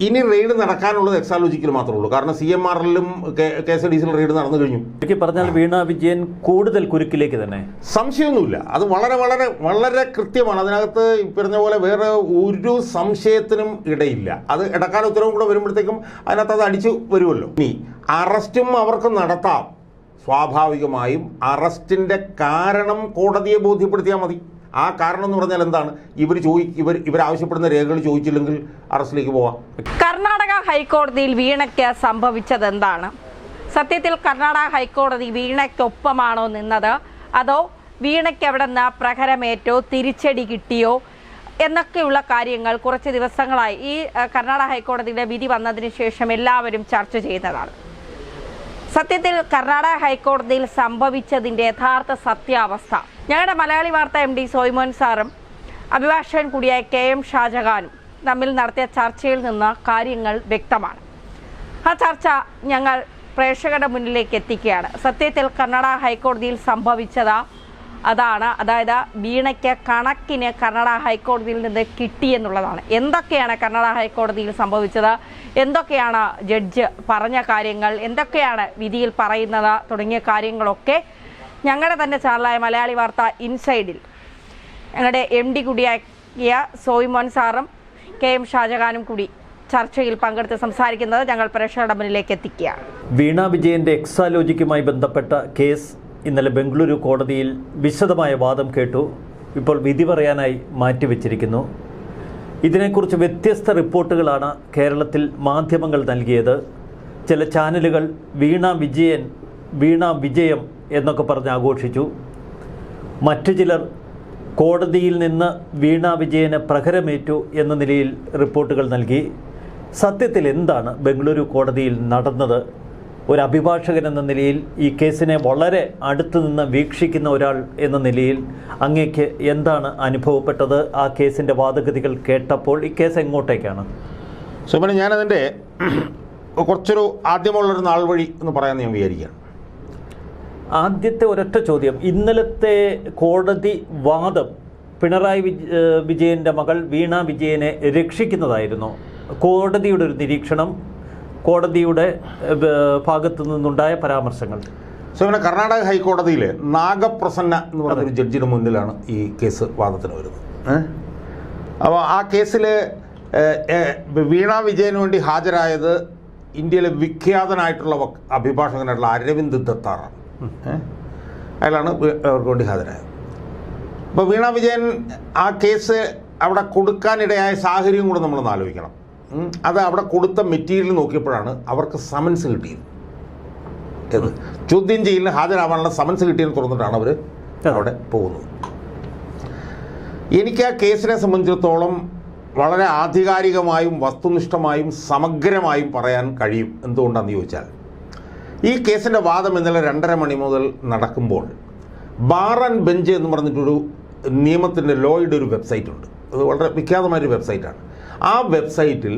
ഇനി റെയ്ഡ് നടക്കാനുള്ളത് എക്സാലോജിക്കിൽ മാത്രമേ ഉള്ളൂ. കാരണം CMRലും KSDCയിലും റെയ്ഡ് നടന്നു കഴിഞ്ഞു. പറഞ്ഞാൽ വീണ വിജയൻ കൂടുതൽ കുരുക്കിലേക്ക് തന്നെ, സംശയമൊന്നുമില്ല. അത് വളരെ വളരെ വളരെ കൃത്യമാണ്. അതിനകത്ത് പറഞ്ഞ പോലെ വേറെ ഒരു സംശയത്തിനും ഇടയില്ല. അത് ഇടക്കാല ഉത്തരവും കൂടെ വരുമ്പോഴത്തേക്കും അതിനകത്ത് അത് അടിച്ചു വരുമല്ലോ. ഇനി അറസ്റ്റും അവർക്ക് നടത്താം. സ്വാഭാവികമായും അറസ്റ്റിൻ്റെ കാരണം കോടതിയെ ബോധ്യപ്പെടുത്തിയാൽ മതി. ആ കാരണം എന്ന് പറഞ്ഞാൽ എന്താണ്? ഇവർ ആവശ്യപ്പെടുന്ന രേഖകൾ ചോദിച്ചില്ലെങ്കിൽ അറസ്റ്റിലേക്ക് പോവാം. കർണാടക ഹൈക്കോടതിയിൽ വീണയ്ക്ക് സംഭവിച്ചത് എന്താണ്? സത്യത്തിൽ കർണാടക ഹൈക്കോടതി വീണയ്ക്കൊപ്പമാണോ നിന്നത്, അതോ വീണയ്ക്ക് അവിടെ നിന്ന് പ്രഹരമേറ്റോ തിരിച്ചടി കിട്ടിയോ എന്നൊക്കെയുള്ള കാര്യങ്ങൾ കുറച്ച് ദിവസങ്ങളായി ഈ കർണാടക ഹൈക്കോടതിയുടെ വിധി വന്നതിന് ശേഷം എല്ലാവരും ചർച്ച ചെയ്യുന്നതാണ്. സത്യത്തിൽ കർണാടക ഹൈക്കോടതിയിൽ സംഭവിച്ചതിൻ്റെ യഥാർത്ഥ സത്യാവസ്ഥ ഞങ്ങളുടെ മലയാളി വാർത്ത MD സോയ്മോൻ സാറും അഭിഭാഷകൻ കൂടിയായ KM ഷാജഹാനും തമ്മിൽ നടത്തിയ ചർച്ചയിൽ നിന്ന് കാര്യങ്ങൾ വ്യക്തമാണ്. ആ ചർച്ച ഞങ്ങൾ പ്രേക്ഷകരുടെ മുന്നിലേക്ക് എത്തിക്കുകയാണ്. സത്യത്തിൽ കർണാടക ഹൈക്കോടതിയിൽ സംഭവിച്ചത് അതാണ്. അതായത് വീണയ്ക്ക് കണക്കിന് കർണാടക ഹൈക്കോടതിയിൽ നിന്ന് കിട്ടിയെന്നുള്ളതാണ്. എന്തൊക്കെയാണ് കർണാടക ഹൈക്കോടതിയിൽ സംഭവിച്ചത്, എന്തൊക്കെയാണ് ജഡ്ജ് പറഞ്ഞ കാര്യങ്ങൾ, എന്തൊക്കെയാണ് വിധിയിൽ പറയുന്നത് തുടങ്ങിയ കാര്യങ്ങളൊക്കെ ഞങ്ങളുടെ തന്നെ ചാനലായ മലയാളി വാർത്ത ഇൻസൈഡിൽ ഞങ്ങളുടെ MD കൂടിയായ സോയ്മോൻ സാറും KM ഷാജഹാനും കൂടി ചർച്ചയിൽ പങ്കെടുത്ത് സംസാരിക്കുന്നത് ഞങ്ങൾ പ്രേക്ഷകരുടെ മുന്നിലേക്ക് എത്തിക്കുകയാണ്. വീണ വിജയന്റെ എക്സാലോജിക്കുമായി ബന്ധപ്പെട്ട കേസ് ഇന്നലെ ബംഗളൂരു കോടതിയിൽ വിശദമായ വാദം കേട്ടു. ഇപ്പോൾ വിധി പറയാനായി മാറ്റിവെച്ചിരിക്കുന്നു. ഇതിനെക്കുറിച്ച് വ്യത്യസ്ത റിപ്പോർട്ടുകളാണ് കേരളത്തിൽ മാധ്യമങ്ങൾ നൽകിയത്. ചില ചാനലുകൾ വീണ വിജയം എന്നൊക്കെ പറഞ്ഞ് ആഘോഷിച്ചു. മറ്റു ചിലർ കോടതിയിൽ നിന്ന് വീണ വിജയന് പ്രഹരമേറ്റു എന്ന നിലയിൽ റിപ്പോർട്ടുകൾ നൽകി. സത്യത്തിൽ എന്താണ് ബംഗളൂരു കോടതിയിൽ നടന്നത്? ഒരു അഭിഭാഷകൻ എന്ന നിലയിൽ ഈ കേസിനെ വളരെ അടുത്തു നിന്ന് വീക്ഷിക്കുന്ന ഒരാൾ എന്ന നിലയിൽ അങ്ങേക്ക് എന്താണ് അനുഭവപ്പെട്ടത്? ആ കേസിൻ്റെ വാദഗതികൾ കേട്ടപ്പോൾ ഈ കേസ് എങ്ങോട്ടേക്കാണ്? സുമന, ഞാനതിൻ്റെ കുറച്ചൊരു ആദ്യമുള്ളൊരു നാൾ വഴി എന്ന് പറയാൻ ഞാൻ വിചാരിക്കുകയാണ്. ആദ്യത്തെ ഒരൊറ്റ ചോദ്യം, ഇന്നലത്തെ കോടതി വാദം പിണറായി വിജയൻ്റെ മകൾ വീണ വിജയനെ രക്ഷിക്കുന്നതായിരുന്നു. കോടതിയുടെ ഒരു നിരീക്ഷണം, കോടതിയുടെ ഭാഗത്തു നിന്നുണ്ടായ പരാമർശങ്ങൾ. സുമന, കർണാടക ഹൈക്കോടതിയിൽ നാഗപ്രസന്ന എന്ന് പറഞ്ഞൊരു ജഡ്ജിയുടെ മുന്നിലാണ് ഈ കേസ് വാദത്തിന് വരുന്നത്. അപ്പോൾ ആ കേസിൽ വീണ വിജയന് വേണ്ടി ഹാജരായത് ഇന്ത്യയിലെ വിഖ്യാതനായിട്ടുള്ള അഭിഭാഷകനായിട്ടുള്ള അരവിന്ദ് ദത്താറാണ്. അയാളാണ് അവർക്ക് വേണ്ടി ഹാജരായത്. അപ്പോൾ വീണ വിജയൻ ആ കേസ് അവിടെ കൊടുക്കാനിടയായ സാഹചര്യം കൂടെ നമ്മളൊന്ന് ആലോചിക്കണം. അത് അവിടെ കൊടുത്ത മെറ്റീരിയൽ നോക്കിയപ്പോഴാണ് അവർക്ക് സമൻസ് കിട്ടിയത്. ഏത് ചോദ്യം ചെയ്യലിന് ഹാജരാവാനുള്ള സമൻസ് കിട്ടിയെന്ന് തുറന്നിട്ടാണ് അവർ അവിടെ പോകുന്നത്. എനിക്ക് ആ കേസിനെ സംബന്ധിച്ചിടത്തോളം വളരെ ആധികാരികമായും വസ്തുനിഷ്ഠമായും സമഗ്രമായും പറയാൻ കഴിയും. എന്തുകൊണ്ടാണെന്ന് ചോദിച്ചാൽ, ഈ കേസിൻ്റെ വാദം ഇന്നലെ 2:30 മണി മുതൽ നടക്കുമ്പോൾ ബാർ ആൻഡ് ബെഞ്ച് എന്ന് പറഞ്ഞിട്ടൊരു നിയമത്തിൻ്റെ ലോയുടെ ഒരു വെബ്സൈറ്റ് ഉണ്ട്. അത് വളരെ വിഖ്യാതമായൊരു വെബ്സൈറ്റാണ്. ആ വെബ്സൈറ്റിൽ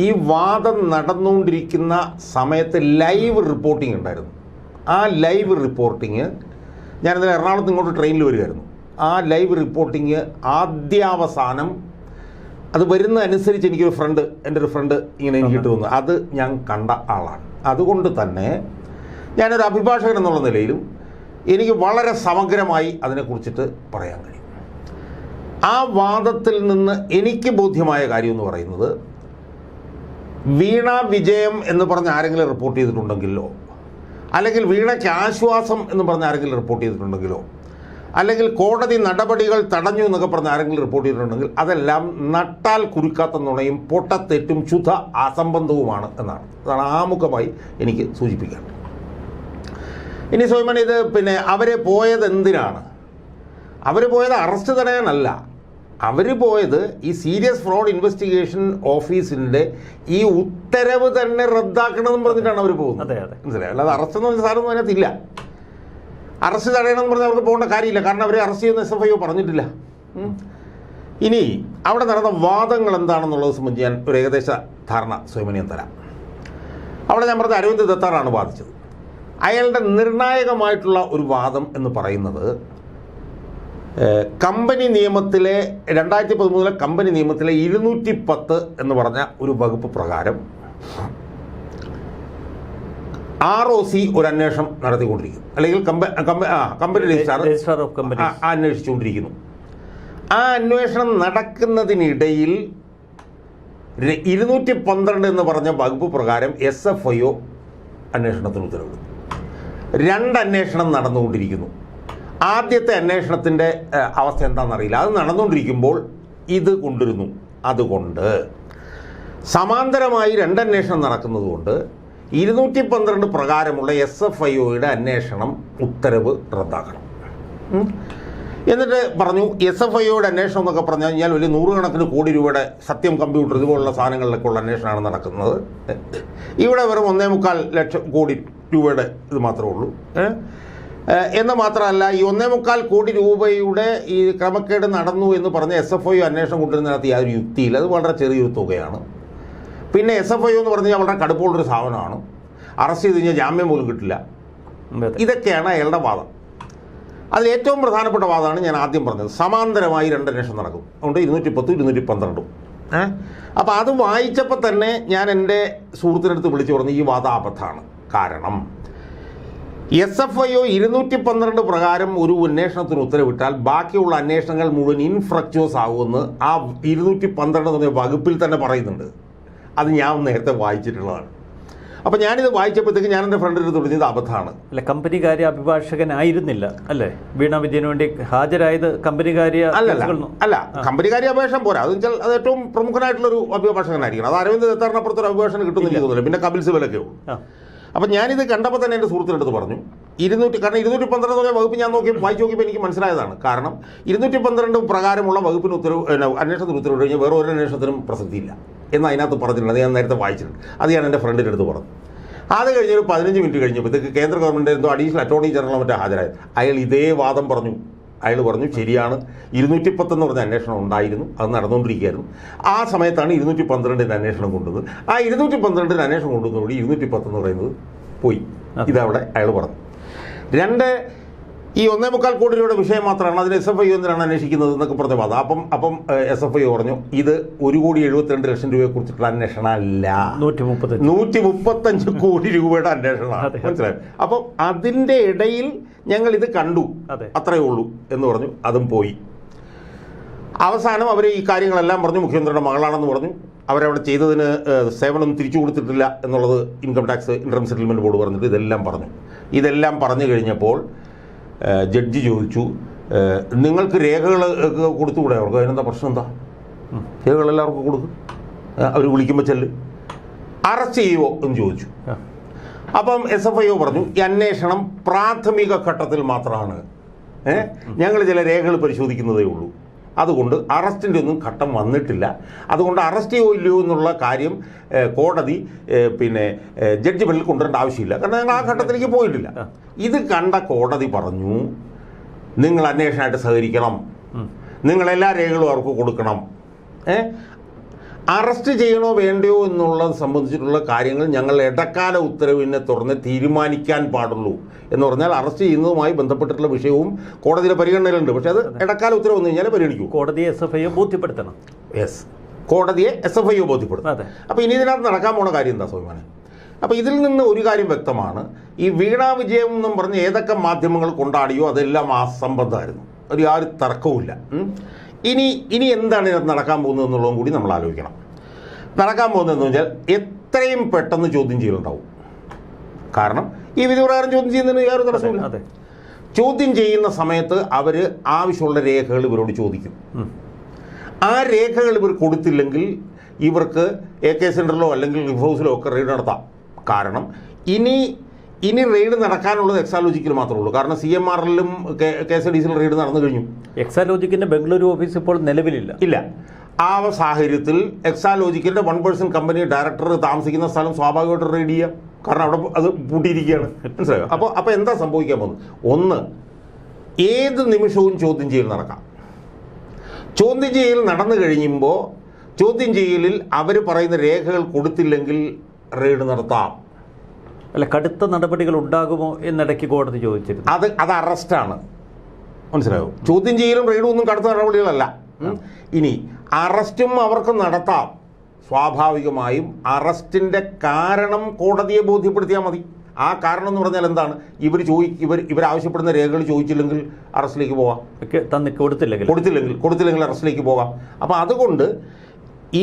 ഈ വാദം നടന്നുകൊണ്ടിരിക്കുന്ന സമയത്ത് ലൈവ് റിപ്പോർട്ടിംഗ് ഉണ്ടായിരുന്നു. ആ ലൈവ് റിപ്പോർട്ടിങ്, ഞാനിന്നലെ എറണാകുളത്ത് ഇങ്ങോട്ട് ട്രെയിനിൽ വരികയായിരുന്നു. ആ ലൈവ് റിപ്പോർട്ടിങ് ആദ്യാവസാനം അത് വരുന്നതനുസരിച്ച് എൻ്റെ ഒരു ഫ്രണ്ട് ഇങ്ങനെ എനിക്ക് തോന്നുന്നു, അത് ഞാൻ കണ്ട ആളാണ്. അതുകൊണ്ട് തന്നെ ഞാനൊരു അഭിഭാഷകൻ എന്നുള്ള നിലയിലും എനിക്ക് വളരെ സമഗ്രമായി അതിനെക്കുറിച്ചിട്ട് പറയാൻ കഴിയും. ആ വാദത്തിൽ നിന്ന് എനിക്ക് ബോധ്യമായ കാര്യം എന്ന് പറയുന്നത്, വീണ വിജയം എന്ന് പറഞ്ഞ് ആരെങ്കിലും റിപ്പോർട്ട് ചെയ്തിട്ടുണ്ടെങ്കിലോ, അല്ലെങ്കിൽ വീണയ്ക്ക് ആശ്വാസം എന്ന് പറഞ്ഞ് ആരെങ്കിലും റിപ്പോർട്ട് ചെയ്തിട്ടുണ്ടെങ്കിലോ, അല്ലെങ്കിൽ കോടതി നടപടികൾ തടഞ്ഞു എന്നൊക്കെ പറഞ്ഞ് ആരെങ്കിലും റിപ്പോർട്ട് ചെയ്തിട്ടുണ്ടെങ്കിൽ അതെല്ലാം നട്ടാൽ കുരുക്കാത്ത നുണയും പൊട്ടത്തെറ്റും ശുദ്ധ അസംബന്ധവുമാണ് എന്നാണ്. അതാണ് ആമുഖമായി എനിക്ക് സൂചിപ്പിക്കേണ്ടത്. ഇനി സോയ്മൻ, ഇത് അവരെ പോയത് എന്തിനാണ്? അവർ പോയത് അറസ്റ്റ് തടയാനല്ല. അവർ പോയത് ഈ സീരിയസ് ഫ്രോഡ് ഇൻവെസ്റ്റിഗേഷൻ ഓഫീസിൻ്റെ ഈ ഉത്തരവ് തന്നെ റദ്ദാക്കണമെന്ന് പറഞ്ഞിട്ടാണ് അവർ പോകുന്നത്. മനസ്സിലായി? അല്ലാതെ അറസ്റ്റ് എന്ന് പറഞ്ഞ സാധനം അതിനകത്തില്ല. അറസ്റ്റ് തടയണമെന്ന് പറഞ്ഞാൽ അവർക്ക് പോകേണ്ട കാര്യമില്ല. കാരണം അവരെ അറസ്റ്റ് ചെയ്യുന്ന SFIO പറഞ്ഞിട്ടില്ല. ഇനി അവിടെ നടന്ന വാദങ്ങൾ എന്താണെന്നുള്ളത് സംബന്ധിച്ച് ഞാൻ ഒരു ഏകദേശ ധാരണ സ്വയമനിയം തരാം. അവിടെ ഞാൻ പറഞ്ഞ അരവിന്ദ് ദത്താറാണ് വാദിച്ചത്. അയാളുടെ നിർണായകമായിട്ടുള്ള ഒരു വാദം എന്ന് പറയുന്നത്, കമ്പനി നിയമത്തിലെ 2013 കമ്പനി നിയമത്തിലെ 210 എന്ന് പറഞ്ഞ ഒരു വകുപ്പ് പ്രകാരം ROC ഒരു അന്വേഷണം നടത്തിക്കൊണ്ടിരിക്കുന്നു, അല്ലെങ്കിൽ കമ്പനി രജിസ്ട്രാർ ഓഫ് കമ്പനി അന്വേഷിച്ചുകൊണ്ടിരിക്കുന്നു. ആ അന്വേഷണം നടക്കുന്നതിനിടയിൽ 212 എന്ന് പറഞ്ഞ വകുപ്പ് പ്രകാരം SFIO അന്വേഷണത്തിന് ഉത്തരവിടുന്നു. 2 അന്വേഷണം നടന്നുകൊണ്ടിരിക്കുന്നു. ആദ്യത്തെ അന്വേഷണത്തിൻ്റെ അവസ്ഥ എന്താണെന്നറിയില്ല. അത് നടന്നുകൊണ്ടിരിക്കുമ്പോൾ ഇത് കൊണ്ടുവരുന്നു. അതുകൊണ്ട് സമാന്തരമായി 2 അന്വേഷണം നടക്കുന്നതുകൊണ്ട് 212 പ്രകാരമുള്ള SFIOയുടെ അന്വേഷണം ഉത്തരവ് റദ്ദാക്കണം. എന്നിട്ട് പറഞ്ഞു SFIOയുടെ അന്വേഷണം എന്നൊക്കെ പറഞ്ഞു കഴിഞ്ഞാൽ വലിയ 100 കണക്കിന് കോടി രൂപയുടെ സത്യം കമ്പ്യൂട്ടർ ഇതുപോലുള്ള സാധനങ്ങളിലൊക്കെ ഉള്ള അന്വേഷണമാണ് നടക്കുന്നത്. ഇവിടെ വെറും 1.25 ലക്ഷം കോടി രൂപയുടെ ഇത് മാത്രമേ ഉള്ളൂ. എന്ന് മാത്രമല്ല, ഈ 1.25 കോടി രൂപയുടെ ഈ ക്രമക്കേട് നടന്നു എന്ന് പറഞ്ഞ SFIO അന്വേഷണം കൊണ്ടുവരുന്നതിനകത്ത് യാതൊരു യുക്തിയില്ല. അത് വളരെ ചെറിയൊരു തുകയാണ്. പിന്നെ SFIO എന്ന് പറഞ്ഞാൽ വളരെ കടുപ്പമുള്ളൊരു സാധനമാണ്. അറസ്റ്റ് ചെയ്ത് കഴിഞ്ഞാൽ ജാമ്യം പോലും കിട്ടില്ല. ഇതൊക്കെയാണ് അയാളുടെ വാദം. അതിൽ ഏറ്റവും പ്രധാനപ്പെട്ട വാദമാണ് ഞാൻ ആദ്യം പറഞ്ഞത്. സമാന്തരമായി 2 അന്വേഷണം നടക്കും. അതുകൊണ്ട് 210 212. അപ്പോൾ അത് വായിച്ചപ്പോൾ തന്നെ ഞാൻ എൻ്റെ സുഹൃത്തിനടുത്ത് വിളിച്ചു പറഞ്ഞു ഈ വാദം അബദ്ധമാണ്. കാരണം SFIO 212 പ്രകാരം ഒരു അന്വേഷണത്തിന് ഉത്തരവിട്ടാൽ ബാക്കിയുള്ള അന്വേഷണങ്ങൾ മുഴുവൻ ഇൻഫ്രക്ച്വസ് ആകുമെന്ന് ആ 212 എന്ന് പറഞ്ഞ വകുപ്പിൽ തന്നെ പറയുന്നുണ്ട്. അത് ഞാൻ നേരത്തെ വായിച്ചിട്ടുള്ളതാണ്. അപ്പോൾ ഞാനിത് വായിച്ചപ്പോഴത്തേക്ക് ഞാൻ എൻ്റെ ഫ്രണ്ടിൻ്റെ അടുത്ത് വിളിച്ചത് അബദ്ധമാണ്. അല്ല, കമ്പനികാര്യ അഭിഭാഷകനായിരുന്നില്ല അല്ലേ വീണ വിജയന് വേണ്ടി ഹാജരായത്? കമ്പനികാര്യ അല്ല, കമ്പനികാര്യ അഭിഭാഷകൻ പോരാ. അത് വെച്ചാൽ അത് ഏറ്റവും പ്രമുഖനായിട്ടുള്ളൊരു അഭിഭാഷകനായിരിക്കണം. അത് അരവിന്ദ് ദത്താറിനപ്പുറത്തൊരു അഭിഭാഷകന് കിട്ടുന്നില്ല തോന്നുന്നില്ല. പിന്നെ കപിൽ സിബലൊക്കെ ഉള്ളൂ. അപ്പം ഞാനിത് കണ്ടപ്പോൾ തന്നെ എൻ്റെ സുഹൃത്തിനടുത്ത് പറഞ്ഞു കാരണം 212 എന്ന് പറഞ്ഞ വകുപ്പ് ഞാൻ വായിച്ചു നോക്കിയപ്പോൾ എനിക്ക് മനസ്സിലായതാണ്. കാരണം 212 പ്രകാരമുള്ള വകുപ്പിന് അന്വേഷണത്തിന് ഉത്തരവ് കഴിഞ്ഞാൽ വേറെ ഒരു അന്വേഷണത്തിനും പ്രസക്തിയില്ല എന്ന് അതിനകത്ത് പറഞ്ഞിട്ടുണ്ട്. അത് ഞാൻ നേരത്തെ വായിച്ചിട്ടുണ്ട്. അത് ഞാൻ എൻ്റെ ഫ്രണ്ടിൻ്റെ അടുത്ത് പറഞ്ഞു. അത് കഴിഞ്ഞൊരു 15 മിനിറ്റ് കഴിഞ്ഞപ്പോഴത്തേക്ക് കേന്ദ്ര ഗവൺമെൻറ് എന്തോ അഡീഷണൽ അറ്റോർണി ജനറൽ മറ്റേ ഹാജരായത്. അയാൾ ഇതേ വാദം പറഞ്ഞു. അയാൾ പറഞ്ഞു ശരിയാണ്, 210 എന്ന് പറഞ്ഞ അന്വേഷണം ഉണ്ടായിരുന്നു, അത് നടന്നുകൊണ്ടിരിക്കുകയായിരുന്നു. ആ സമയത്താണ് 212 അന്വേഷണം കൊണ്ടുവന്നത്. ആ 212 അന്വേഷണം കൊണ്ടുവന്നതോടെ 210 എന്ന് പറയുന്നത് പോയി. ഇതവിടെ അയാൾ പറഞ്ഞു. 2 ഈ 1.25 കോടി രൂപയുടെ വിഷയം മാത്രമാണ്. അതിന് SFIO എന്തിനാണ് അന്വേഷിക്കുന്നത് എന്നൊക്കെ പറഞ്ഞ വാദം. അപ്പം SFIO പറഞ്ഞു ഇത് 1,72,00,000 രൂപയെ കുറിച്ചിട്ടുള്ള അന്വേഷണം അല്ല, 135 കോടി രൂപയുടെ അന്വേഷണമാണ്. മനസ്സിലായോ? അപ്പം അതിൻ്റെ ഇടയിൽ ഞങ്ങൾ ഇത് കണ്ടു, അത്രയേ ഉള്ളൂ എന്ന് പറഞ്ഞു. അതും പോയി. അവസാനം അവർ ഈ കാര്യങ്ങളെല്ലാം പറഞ്ഞു. മുഖ്യമന്ത്രിയുടെ മകളാണെന്ന് പറഞ്ഞു. അവരവിടെ ചെയ്തതിന് സേവനം തിരിച്ചു കൊടുത്തിട്ടില്ല എന്നുള്ളത് income tax interim settlement board പറഞ്ഞിട്ട് ഇതെല്ലാം പറഞ്ഞു. ഇതെല്ലാം പറഞ്ഞു കഴിഞ്ഞപ്പോൾ ജഡ്ജി ചോദിച്ചു നിങ്ങൾക്ക് രേഖകൾ കൊടുത്തുകൂടെ? അവർക്ക് അതിനെന്താ പ്രശ്നം? എന്താ രേഖകൾ എല്ലാവർക്കും കൊടുക്കും, അവർ വിളിക്കുമ്പോൾ ചെല്ല്, അറസ്റ്റ് ചെയ്യുമോ എന്ന് ചോദിച്ചു. അപ്പം SFIO പറഞ്ഞു ഈ അന്വേഷണം പ്രാഥമിക ഘട്ടത്തിൽ മാത്രമാണ്, ഞങ്ങൾ ചില രേഖകൾ പരിശോധിക്കുന്നതേ ഉള്ളൂ, അതുകൊണ്ട് അറസ്റ്റിൻ്റെ ഒന്നും ഘട്ടം വന്നിട്ടില്ല, അതുകൊണ്ട് അറസ്റ്റ് ചെയ്യോ ഇല്ലയോ എന്നുള്ള കാര്യം കോടതി ജഡ്ജിമെൻറ്റിൽ കൊണ്ടുവരേണ്ട ആവശ്യമില്ല, കാരണം ഞങ്ങൾ ആ ഘട്ടത്തിലേക്ക് പോയിട്ടില്ല. ഇത് കണ്ട കോടതി പറഞ്ഞു നിങ്ങൾ അന്വേഷണമായിട്ട് സഹകരിക്കണം, നിങ്ങളെല്ലാ രേഖകളും അവർക്ക് കൊടുക്കണം, അറസ്റ്റ് ചെയ്യണോ വേണ്ടയോ എന്നുള്ളത് സംബന്ധിച്ചിട്ടുള്ള കാര്യങ്ങൾ ഞങ്ങൾ ഇടക്കാല ഉത്തരവിനെ തുടർന്ന് തീരുമാനിക്കാൻ പാടുള്ളൂ എന്ന് പറഞ്ഞാൽ അറസ്റ്റ് ചെയ്യുന്നതുമായി ബന്ധപ്പെട്ടിട്ടുള്ള വിഷയവും കോടതിയുടെ പരിഗണനയിലുണ്ട്. പക്ഷേ അത് ഇടക്കാല ഉത്തരവ് വന്നു കഴിഞ്ഞാൽ പരിഗണിക്കൂ. കോടതിയെ SFIO ബോധ്യപ്പെടുത്തണം. യെസ്, കോടതിയെ SFIO ബോധ്യപ്പെടുത്തണം. അപ്പോൾ ഇനി ഇതിനകത്ത് നടക്കാൻ പോണ കാര്യം എന്താ സോമാനെ? അപ്പോൾ ഇതിൽ നിന്ന് ഒരു കാര്യം വ്യക്തമാണ്, ഈ വീണ വിജയം എന്നും പറഞ്ഞ് ഏതൊക്കെ മാധ്യമങ്ങൾ കൊണ്ടാടിയോ അതെല്ലാം അസംബന്ധമായിരുന്നു, ഒരു യാതൊരു തർക്കവുമില്ല. ഇനി എന്താണ് ഇതിനകത്ത് നടക്കാൻ പോകുന്നത് എന്നുള്ളതും കൂടി നമ്മൾ ആലോചിക്കണം. നടക്കാൻ പോകുന്നതെന്ന് വെച്ചാൽ എത്രയും പെട്ടെന്ന് ചോദ്യം ചെയ്യലുണ്ടാവും. കാരണം ഈ വിധി പ്രകാരം ചോദ്യം ചെയ്യുന്നതിന് യാതൊരു തടസ്സമില്ല. ചോദ്യം ചെയ്യുന്ന സമയത്ത് അവർ ആവശ്യമുള്ള രേഖകൾ ഇവരോട് ചോദിക്കും. ആ രേഖകൾ ഇവർ കൊടുത്തില്ലെങ്കിൽ ഇവർക്ക് AK സെൻറ്ററിലോ അല്ലെങ്കിൽ റിഫ് ഹൗസിലോ ഒക്കെ റെയ്ഡ് നടത്താം. കാരണം ഇനി റെയ്ഡ് നടക്കാനുള്ളത് എക്സാലോജിക്കിൽ മാത്രമേ ഉള്ളൂ. കാരണം CMRലും KSDCയിലും റെയ്ഡ് നടന്നു കഴിഞ്ഞു. എക്സാലോജിക്കിൻ്റെ ബംഗളൂരു ഓഫീസ് ഇപ്പോൾ നിലവിലില്ല. ആ സാഹചര്യത്തിൽ എക്സാലോജിക്കിൻ്റെ 1% കമ്പനി ഡയറക്ടർ താമസിക്കുന്ന സ്ഥലം സ്വാഭാവികമായിട്ട് റെയ്ഡ് ചെയ്യാം, കാരണം അവിടെ അത് പൂട്ടിയിരിക്കുകയാണ്. മനസ്സിലായോ? അപ്പോൾ എന്താ സംഭവിക്കാൻ പോകുന്നത്? ഒന്ന്, ഏത് നിമിഷവും ചോദ്യം ചെയ്യൽ നടക്കാം. ചോദ്യം ചെയ്യൽ നടന്നു കഴിയുമ്പോൾ ചോദ്യം ചെയ്യലിൽ അവർ പറയുന്ന രേഖകൾ കൊടുത്തില്ലെങ്കിൽ റെയ്ഡ് നടത്താം. അല്ല, കടുത്ത നടപടികൾ ഉണ്ടാകുമോ എന്നിടയ്ക്ക് കോടതി ചോദിച്ചിരുന്നു. അത് അറസ്റ്റാണ്. മനസ്സിലായോ? ചോദ്യം ചെയ്യലും റെയ്ഡും ഒന്നും കടുത്ത നടപടികളല്ല. ഇനി അറസ്റ്റും അവർക്ക് നടത്താം. സ്വാഭാവികമായും അറസ്റ്റിൻ്റെ കാരണം കോടതിയെ ബോധ്യപ്പെടുത്തിയാൽ മതി. ആ കാരണം എന്ന് പറഞ്ഞാൽ എന്താണ്? ഇവർ ആവശ്യപ്പെടുന്ന രേഖകൾ ചോദിച്ചില്ലെങ്കിൽ അറസ്റ്റിലേക്ക് പോകാം, കൊടുത്തില്ലെങ്കിൽ അറസ്റ്റിലേക്ക് പോകാം. അപ്പോൾ അതുകൊണ്ട്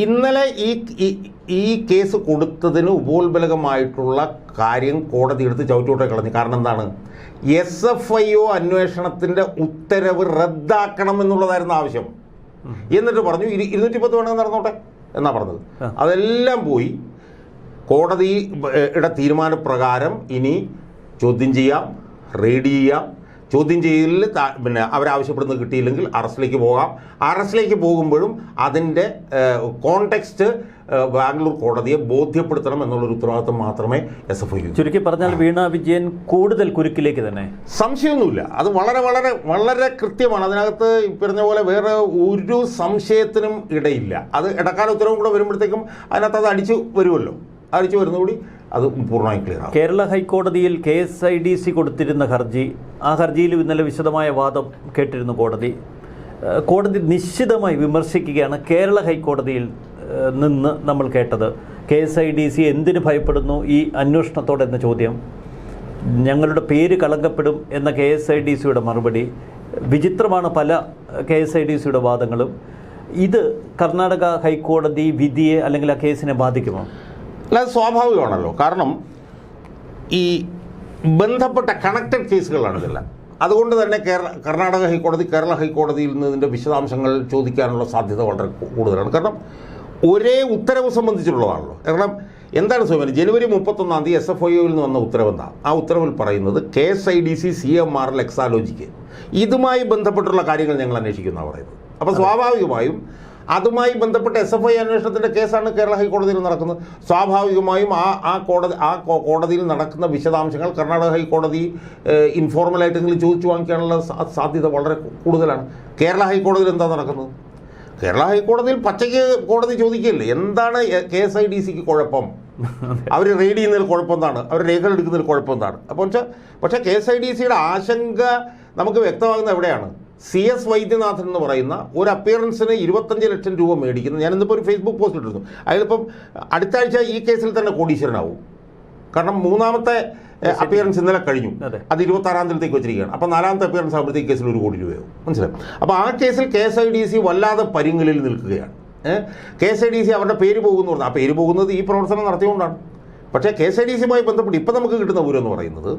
ഇന്നലെ ഈ കേസ് കൊടുത്തതിന് ഉപോത്ബലകമായിട്ടുള്ള കാര്യം കോടതി എടുത്ത് ചവിട്ടോട്ടെ കളഞ്ഞു. കാരണം എന്താണ്? SFIO അന്വേഷണത്തിൻ്റെ ഉത്തരവ് റദ്ദാക്കണം എന്നുള്ളതായിരുന്നു ആവശ്യം. എന്നിട്ട് പറഞ്ഞു 210 വേണമെങ്കിൽ നടന്നോട്ടെ എന്നാ പറഞ്ഞത്. അതെല്ലാം പോയി. കോടതിയുടെ തീരുമാനപ്രകാരം ഇനി ചോദ്യം ചെയ്യാം, റെയ്ഡ് ചെയ്യാം. ചോദ്യം ചെയ്യലിൽ പിന്നെ അവരാവശ്യപ്പെടുന്നത് കിട്ടിയില്ലെങ്കിൽ അറസ്റ്റിലേക്ക് പോകാം. അറസ്റ്റിലേക്ക് പോകുമ്പോഴും അതിൻ്റെ കോണ്ടെക്സ്റ്റ് ബാംഗ്ലൂർ കോടതിയെ ബോധ്യപ്പെടുത്തണം എന്നുള്ളൊരു ഉത്തരവാദിത്വം മാത്രമേ SFIO. ചുരുക്കി പറഞ്ഞാൽ വീണ വിജയൻ കൂടുതൽ കുരുക്കിലേക്ക് തന്നെ, സംശയമൊന്നുമില്ല. അത് വളരെ വളരെ വളരെ കൃത്യമാണ്. അതിനകത്ത് പറഞ്ഞ പോലെ വേറെ ഒരു സംശയത്തിനും ഇടയില്ല. അത് ഇടക്കാല ഉത്തരവും കൂടെ വരുമ്പോഴത്തേക്കും അതിനകത്ത് അത് അടിച്ചു വരുന്നതുകൂടി അത് പൂർണ്ണമായി ക്ലിയർ ആകും. കേരള ഹൈക്കോടതിയിൽ KSIDC കൊടുത്തിരുന്ന ഹർജി, ആ ഹർജിയിൽ ഇന്നലെ വിശദമായ വാദം കേട്ടിരുന്നു കോടതി നിശ്ചിതമായി വിമർശിക്കുകയാണ്. കേരള ഹൈക്കോടതിയിൽ നിന്ന് നമ്മൾ കേട്ടത് KSIDC എന്തിനു ഭയപ്പെടുന്നു ഈ അന്വേഷണത്തോടെ എന്ന ചോദ്യം, ഞങ്ങളുടെ പേര് കളങ്കപ്പെടും എന്ന KSIDCയുടെ മറുപടി. വിചിത്രമാണ് പല KSIDCയുടെ വാദങ്ങളും. ഇത് കർണാടക ഹൈക്കോടതി വിധിയെ അല്ലെങ്കിൽ ആ കേസിനെ ബാധിക്കുമോ? അല്ല, അത് സ്വാഭാവികമാണല്ലോ. കാരണം ഈ ബന്ധപ്പെട്ട കണക്റ്റഡ് കേസുകളാണ് ഇതെല്ലാം. അതുകൊണ്ട് തന്നെ കർണാടക ഹൈക്കോടതി കേരള ഹൈക്കോടതിയിൽ നിന്ന് ഇതിൻ്റെ വിശദാംശങ്ങൾ ചോദിക്കാനുള്ള സാധ്യത വളരെ കൂടുതലാണ്. കാരണം ഒരേ ഉത്തരവ് സംബന്ധിച്ചിട്ടുള്ളതാണല്ലോ. കാരണം എന്താണ് സോമൻ, ജനുവരി 31 SFIOയിൽ നിന്ന് വന്ന ഉത്തരവെന്താ? ആ ഉത്തരവിൽ പറയുന്നത് KSIDC CMRL എക്സാലോജിക്ക് ഇതുമായി ബന്ധപ്പെട്ടുള്ള കാര്യങ്ങൾ ഞങ്ങൾ അന്വേഷിക്കുന്നതാണ് പറയുന്നത്. അപ്പോൾ സ്വാഭാവികമായും അതുമായി ബന്ധപ്പെട്ട SFI അന്വേഷണത്തിൻ്റെ കേസാണ് കേരള ഹൈക്കോടതിയിൽ നടക്കുന്നത്. സ്വാഭാവികമായും ആ കോടതിയിൽ നടക്കുന്ന വിശദാംശങ്ങൾ കർണാടക ഹൈക്കോടതി ഇൻഫോർമലായിട്ടെങ്കിലും ചോദിച്ചു വാങ്ങിക്കാനുള്ള സാധ്യത വളരെ കൂടുതലാണ്. കേരള ഹൈക്കോടതിയിൽ എന്താ നടക്കുന്നത്? കേരള ഹൈക്കോടതിയിൽ പച്ചയ്ക്ക് കോടതി ചോദിക്കുകയല്ലേ, എന്താണ് KSIDCക്ക് കുഴപ്പം, അവർ റെയ്ഡ് ചെയ്യുന്നതിൽ കുഴപ്പം എന്താണ്, അവർ രേഖകൾ എടുക്കുന്നതിൽ കുഴപ്പം എന്താണ്? അപ്പോൾ പക്ഷേ KSIDCയുടെ ആശങ്ക നമുക്ക് വ്യക്തമാകുന്ന എവിടെയാണ്? CS വൈദ്യനാഥൻ എന്ന് പറയുന്ന ഒരു അപ്പിയറൻസിന് 25 ലക്ഷം രൂപ മേടിക്കുന്നത്. ഞാൻ ഇന്നിപ്പോൾ ഒരു ഫേസ്ബുക്ക് പോസ്റ്റ് ഇട്ടിരുന്നു. അയാളിപ്പം അടുത്ത ആഴ്ച ഈ കേസിൽ തന്നെ കോടീശ്വരനാവും. കാരണം 3ാമത്തെ അപ്പിയറൻസ് ഇന്നലെ കഴിഞ്ഞു, അത് 26-ാം തീയതിയിലേക്ക് വെച്ചിരിക്കുകയാണ്. അപ്പോൾ 4ാമത്തെ അപ്പിയറൻസ് ആകുമ്പോഴത്തേക്ക് കേസിൽ 1 കോടി രൂപയാവും. മനസ്സിലായി? അപ്പോൾ ആ കേസിൽ KSIDC വല്ലാതെ പരിങ്ങലിൽ നിൽക്കുകയാണ്. KSIDC അവരുടെ പേര് പോകുന്നു പറഞ്ഞു. ആ പേര് പോകുന്നത് ഈ പ്രവർത്തനം നടത്തിയുകൊണ്ടാണ്. പക്ഷേ KSIDCയുമായി ബന്ധപ്പെട്ട് ഇപ്പം നമുക്ക് കിട്ടുന്ന വിവരം എന്ന് പറയുന്നത്,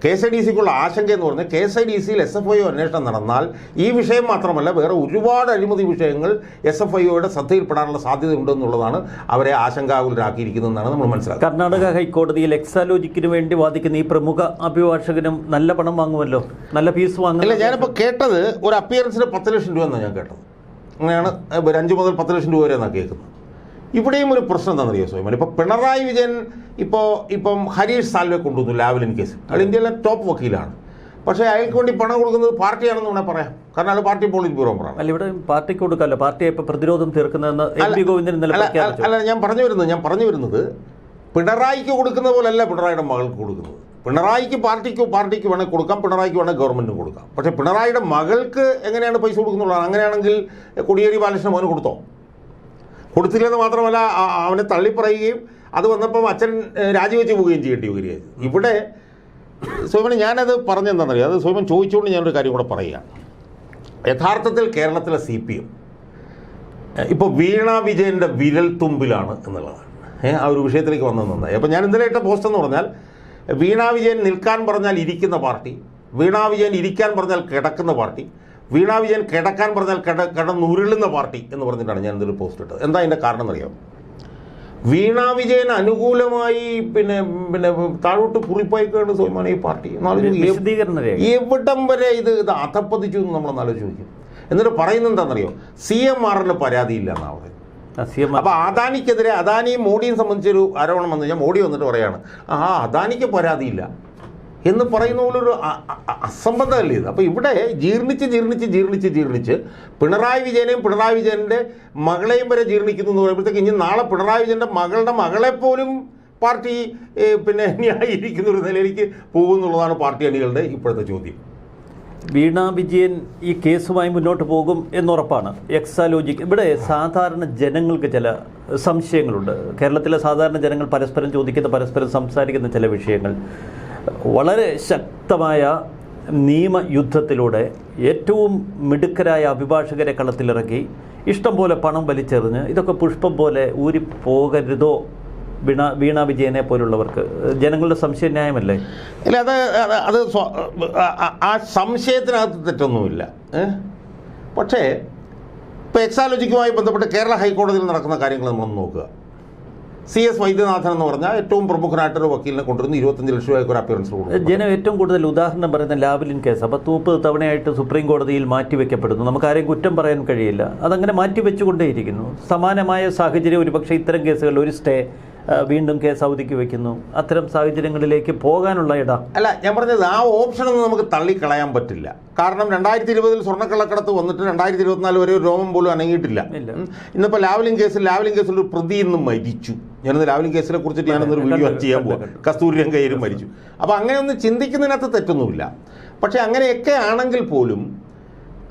KSIDCക്കുള്ള ആശങ്ക എന്ന് പറഞ്ഞാൽ KSIDCയിൽ SFIO അന്വേഷണം നടന്നാൽ ഈ വിഷയം മാത്രമല്ല വേറെ ഒരുപാട് അഴിമതി വിഷയങ്ങൾ SFIOയുടെ ശ്രദ്ധയിൽപ്പെടാനുള്ള സാധ്യത ഉണ്ടെന്നുള്ളതാണ് അവരെ ആശങ്കാകുലരാക്കിയിരിക്കുന്നതെന്നാണ് നമ്മൾ മനസ്സിലാക്കുന്നത്. കർണാടക ഹൈക്കോടതിയിൽ എക്സാലോജിക്കിന് വേണ്ടി വാദിക്കുന്ന ഈ പ്രമുഖ അഭിഭാഷകനും നല്ല പണം വാങ്ങുമല്ലോ, നല്ല ഫീസ് വാങ്ങില്ല. ഞാനിപ്പോൾ കേട്ടത് ഒരു അപ്പിയറൻസിന് 10 ലക്ഷം രൂപ എന്നാണ് ഞാൻ കേട്ടത്. അങ്ങനെയാണ് 5 മുതൽ 10 ലക്ഷം രൂപ വരെ എന്നാണ് കേൾക്കുന്നത്. ഇവിടെയും ഒരു പ്രശ്നം എന്താണെന്നറിയോ സ്വയം? ഇപ്പോൾ പിണറായി വിജയൻ ഇപ്പം ഹരീഷ് സാൽവെ കൊണ്ടുവന്നു ലാവ്ലിൻ കേസ്. അയാൾ ഇന്ത്യയിലെ ടോപ്പ് വക്കീലാണ്. പക്ഷേ അയാൾക്ക് വേണ്ടി പണം കൊടുക്കുന്നത് പാർട്ടിയാണെന്ന് വേണേൽ പറയാം. കാരണം അയാൾ പാർട്ടി പോളിറ്റ് ബ്യൂറോ മെമ്പറാണ്. അല്ല, ഇവിടെ പാർട്ടിക്ക് കൊടുക്കാമല്ലോ, പാർട്ടിയെ ഇപ്പോൾ പ്രതിരോധം തീർക്കുന്നതെന്ന് MP ഗോവിന്ദൻ ഇന്നലെ പ്രഖ്യാപിച്ചു. അല്ല, ഞാൻ പറഞ്ഞു വരുന്നത് പിണറായിക്ക് കൊടുക്കുന്ന പോലല്ല പിണറായിയുടെ മകൾക്ക് കൊടുക്കുന്നത്. പിണറായിക്ക് പാർട്ടിക്ക് വേണമെങ്കിൽ കൊടുക്കാം, പിണറായിക്ക് വേണമെങ്കിൽ ഗവൺമെൻറ്റിന് കൊടുക്കാം. പക്ഷേ പിണറായിയുടെ മകൾക്ക് എങ്ങനെയാണ് പൈസ കൊടുക്കുന്നുള്ളത്? അങ്ങനെയാണെങ്കിൽ കോടിയേരി ബാലകൃഷ്ണൻ മോന് കൊടുത്തില്ലെന്ന് മാത്രമല്ല അവനെ തള്ളിപ്പറയുകയും അത് വന്നപ്പം അച്ഛൻ രാജിവെച്ച് പോവുകയും ചെയ്യേണ്ടി വരികയായിരുന്നു. ഇവിടെ സോമൻ ഞാനത് പറഞ്ഞെന്താണെന്നറിയാം, അത് സോമൻ ചോദിച്ചുകൊണ്ട് ഞാനൊരു കാര്യം കൂടെ പറയുകയാണ്. യഥാർത്ഥത്തിൽ കേരളത്തിലെ CPM ഇപ്പോൾ വീണ വിജയൻ്റെ വിരൽ തുമ്പിലാണ് എന്നുള്ളതാണ്. ആ ഒരു വിഷയത്തിലേക്ക് വന്നത് നന്നായി. അപ്പോൾ ഞാൻ ഇന്നലെ ഇട്ട പോസ്റ്റ് എന്ന് പറഞ്ഞാൽ, വീണ വിജയൻ നിൽക്കാൻ പറഞ്ഞാൽ ഇരിക്കുന്ന പാർട്ടി, വീണ വിജയൻ ഇരിക്കാൻ പറഞ്ഞാൽ കിടക്കുന്ന പാർട്ടി, വീണ വിജയൻ കിടക്കാൻ പറഞ്ഞാൽ കിടന്നുരുളുന്ന പാർട്ടി എന്ന് പറഞ്ഞിട്ടാണ് ഞാൻ എന്തൊരു പോസ്റ്റ് ഇട്ടത്. എന്താ അതിൻ്റെ കാരണം എന്നറിയാം? വീണ വിജയൻ അനുകൂലമായി പിന്നെ താഴോട്ട് കുറിപ്പായിക്കാണ് സ്വയമാണ് ഈ പാർട്ടി. എവിടം വരെ ഇത് അധപ്പതിച്ചു എന്ന് നമ്മളൊന്ന് ആലോചിക്കും. എന്നിട്ട് പറയുന്നത് എന്താണെന്നറിയോ? CMRL പരാതിയില്ല എന്നാണ് പറയുന്നത്. അപ്പോൾ അദാനിക്കെതിരെ, അദാനിയും മോഡിയും സംബന്ധിച്ചൊരു ആരോപണം വന്നു കഴിഞ്ഞാൽ മോഡി വന്നിട്ട് പറയാണ് അദാനിക്ക് പരാതിയില്ല എന്ന് പറയുന്ന പോലൊരു അസംബന്ധമല്ലേ ഇത്? അപ്പോൾ ഇവിടെ ജീർണിച്ച് പിണറായി വിജയനെയും പിണറായി വിജയൻ്റെ മകളെയും വരെ ജീർണിക്കുന്നു എന്ന് പറയുമ്പോഴത്തേക്ക് ഇനി നാളെ പിണറായി വിജയൻ്റെ മകളുടെ മകളെപ്പോലും പാർട്ടി ന്യായീകരിക്കുന്ന ഒരു നിലയിലേക്ക് പോകുമെന്നുള്ളതാണ് പാർട്ടി അണികളുടെ ഇപ്പോഴത്തെ ചോദ്യം. വീണ വിജയൻ ഈ കേസുമായി മുന്നോട്ട് പോകും എന്നുറപ്പാണ്. എക്സാലോജിക്ക് ഇവിടെ സാധാരണ ജനങ്ങൾക്ക് ചില സംശയങ്ങളുണ്ട്. കേരളത്തിലെ സാധാരണ ജനങ്ങൾ പരസ്പരം ചോദിക്കുന്ന, പരസ്പരം സംസാരിക്കുന്ന ചില വിഷയങ്ങൾ. വളരെ ശക്തമായ നിയമയുദ്ധത്തിലൂടെ ഏറ്റവും മിടുക്കരായ അഭിഭാഷകരെ കളത്തിലിറക്കി ഇഷ്ടം പോലെ പണം വലിച്ചെറിഞ്ഞ് ഇതൊക്കെ പുഷ്പം പോലെ ഊരിപ്പോകരുതോ വീണ വിജയനെ പോലുള്ളവർക്ക്? ജനങ്ങളുടെ സംശയ ന്യായമല്ലേ? ഇല്ല, അത് ആ സംശയത്തിനകത്ത് തെറ്റൊന്നുമില്ല. പക്ഷേ ഇപ്പോൾ എക്സാലോജിക്കുമായി ബന്ധപ്പെട്ട് കേരള ഹൈക്കോടതിയിൽ നടക്കുന്ന കാര്യങ്ങൾ നമ്മൾ നോക്കുക. CS വൈദ്യനാഥൻ എന്ന് പറഞ്ഞാൽ ഏറ്റവും പ്രമുഖനായിട്ടൊരു വക്കീലിനെ കൊണ്ടുവരുന്ന 25 ലക്ഷം രൂപയ്ക്ക് ഒരു അപ്പിയറൻസ് കൊടുക്കും. ജനം ഏറ്റവും കൂടുതൽ ഉദാഹരണം പറയുന്ന ലാവ്ലിൻ കേസ് 30 തവണയായിട്ട് സുപ്രീം കോടതിയിൽ മാറ്റിവെക്കപ്പെടുന്നു. നമുക്കാരെയും കുറ്റം പറയാൻ കഴിയില്ല. അതങ്ങനെ മാറ്റിവെച്ചുകൊണ്ടേയിരിക്കുന്നു. സമാനമായ സാഹചര്യം ഒരുപക്ഷെ ഇത്തരം കേസുകളിൽ ഒരു സ്റ്റേ, വീണ്ടും കേസ് അവധിക്ക് വെക്കുന്നു. അത്തരം സാഹചര്യങ്ങളിലേക്ക് പോകാനുള്ള അല്ല, ഞാൻ പറഞ്ഞത് ആ ഓപ്ഷനൊന്നും നമുക്ക് തള്ളിക്കളയാൻ പറ്റില്ല. കാരണം 2020 സ്വർണ്ണക്കള്ളക്കടത്ത് വന്നിട്ട് 2024 വരെ ഒരു രോമം പോലും അനങ്ങിയിട്ടില്ല. ഇന്നിപ്പോൾ ലാവ്ലിൻ കേസിൽ ഒരു പ്രതി ഇന്നും മരിച്ചു. ഞാനത് ലാവ്ലിൻ കേസിനെ കുറിച്ചിട്ട് ഞാനൊന്നൊരു വീഡിയോ ചെയ്യാൻ പോകാം. കസ്തൂരി രംഗയ്യരും മരിച്ചു. അപ്പോൾ അങ്ങനെയൊന്നും ചിന്തിക്കുന്നതിനകത്ത് തെറ്റൊന്നുമില്ല. പക്ഷേ അങ്ങനെയൊക്കെ ആണെങ്കിൽ പോലും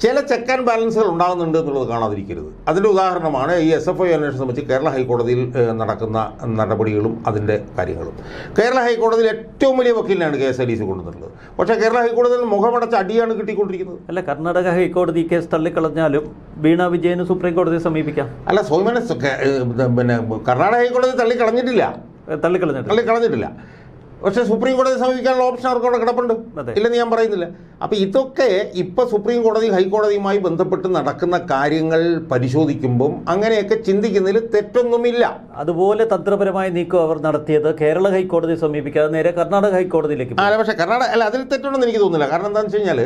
ചില ചെക്ക് ആൻഡ് ബാലൻസുകൾ ഉണ്ടാകുന്നുണ്ട് എന്നുള്ളത് കാണാതിരിക്കരുത്. അതിൻ്റെ ഉദാഹരണമാണ് ഈ SFI അന്വേഷണം സംബന്ധിച്ച് കേരള ഹൈക്കോടതിയിൽ നടക്കുന്ന നടപടികളും അതിൻ്റെ കാര്യങ്ങളും. കേരള ഹൈക്കോടതിയിൽ ഏറ്റവും വലിയ വക്കീലിനാണ് KSLC കൊണ്ടുവന്നിട്ടുള്ളത്. പക്ഷേ കേരള ഹൈക്കോടതിയിൽ മുഖമടച്ച അടിയാണ് കിട്ടിക്കൊണ്ടിരിക്കുന്നത്. അല്ല, കർണാടക ഹൈക്കോടതി കേസ് തള്ളിക്കളഞ്ഞാലും വീണ വിജയന് സുപ്രീം കോടതിയെ സമീപിക്കാം. അല്ല, സോമനെ പിന്നെ കർണാടക ഹൈക്കോടതി തള്ളിക്കളഞ്ഞിട്ടില്ല. പക്ഷേ സുപ്രീം കോടതി സമീപിക്കാനുള്ള ഓപ്ഷൻ അവർക്ക് അവിടെ കിടപ്പുണ്ട്, ഇല്ലെന്ന് ഞാൻ പറയുന്നില്ല. അപ്പോൾ ഇതൊക്കെ ഇപ്പോൾ സുപ്രീം കോടതി ഹൈക്കോടതിയുമായി ബന്ധപ്പെട്ട് നടക്കുന്ന കാര്യങ്ങൾ പരിശോധിക്കുമ്പം അങ്ങനെയൊക്കെ ചിന്തിക്കുന്നതിൽ തെറ്റൊന്നുമില്ല. അതുപോലെ തന്ത്രപരമായ നീക്കം അവർ നടത്തിയത് കേരള ഹൈക്കോടതി സമീപിക്കാതെ നേരെ കർണാടക ഹൈക്കോടതിയിലേക്ക്. പക്ഷേ അതിൽ തെറ്റുണ്ടെന്ന് എനിക്ക് തോന്നുന്നില്ല. കാരണം എന്താണെന്ന് വെച്ച് കഴിഞ്ഞാൽ